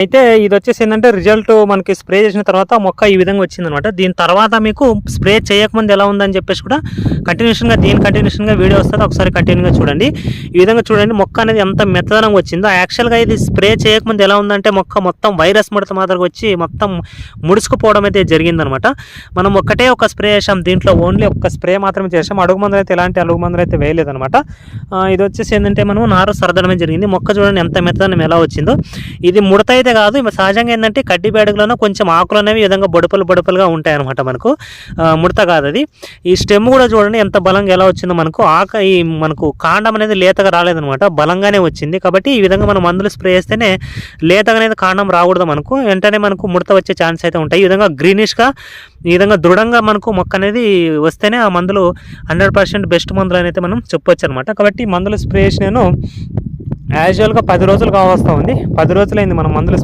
అయితే ఇది వచ్చేసి ఏంటంటే రిజల్ట్ మనకి స్ప్రే చేసిన తర్వాత మొక్క ఈ విధంగా వచ్చిందనమాట. దీని తర్వాత మీకు స్ప్రే చేయకముందు ఎలా ఉందని చెప్పేసి కూడా కంటిన్యూషన్గా వీడియో వస్తుంది, ఒకసారి కంటిన్యూగా చూడండి. ఈ విధంగా చూడండి మొక్క అనేది ఎంత మెత్తదనంగా వచ్చిందో. యాక్చువల్గా ఇది స్ప్రే చేయకముందు ఎలా ఉందంటే మొక్క మొత్తం వైరస్ ముడత మాదిరిగా వచ్చి మొత్తం ముడుచుకుపోవడం అయితే జరిగిందనమాట. మనం ఒక్కటే ఒక స్ప్రే చేసాం, దీంట్లో ఓన్లీ ఒక్క స్ప్రే మాత్రమే చేసాం. అడుగు మందులు అయితే ఎలాంటి అడుగు మందులు అయితే వేయలేదనమాట. ఇది వచ్చేసి ఏంటంటే మనం నారు సరదడమే జరిగింది. మొక్క చూడండి ఎంత మెత్తదనం ఎలా వచ్చిందో. ఇది ముడత అయితే కాదు, సహజంగా ఏంటంటే కడ్డీ బేడగలోనూ కొంచెం ఆకులు అనేవి ఈ విధంగా బొడుపులుగా ఉంటాయి అనమాట. మనకు ముడత కాదు అది. ఈ స్టెమ్ కూడా చూడండి ఎంత బలంగా ఎలా వచ్చిందో. మనకు మనకు కాండం అనేది లేతగా రాలేదనమాట, బలంగానే వచ్చింది. కాబట్టి ఈ విధంగా మనం మందులు స్ప్రే చేస్తేనే లేతగా అనేది కాండం రాకూడదు, మనకు వెంటనే మనకు ముడత వచ్చే ఛాన్స్ అయితే ఉంటాయి. ఈ విధంగా గ్రీనిష్గా ఈ విధంగా దృఢంగా మనకు మొక్క అనేది వస్తేనే ఆ మందులు 100% బెస్ట్ మందులు అయితే మనం చెప్పొచ్చు అనమాట. కాబట్టి మందులు స్ప్రే చేసి నేను యాజువల్గా 10 రోజులు కావస్తూ ఉంది. 10 రోజులైంది మనం మందులు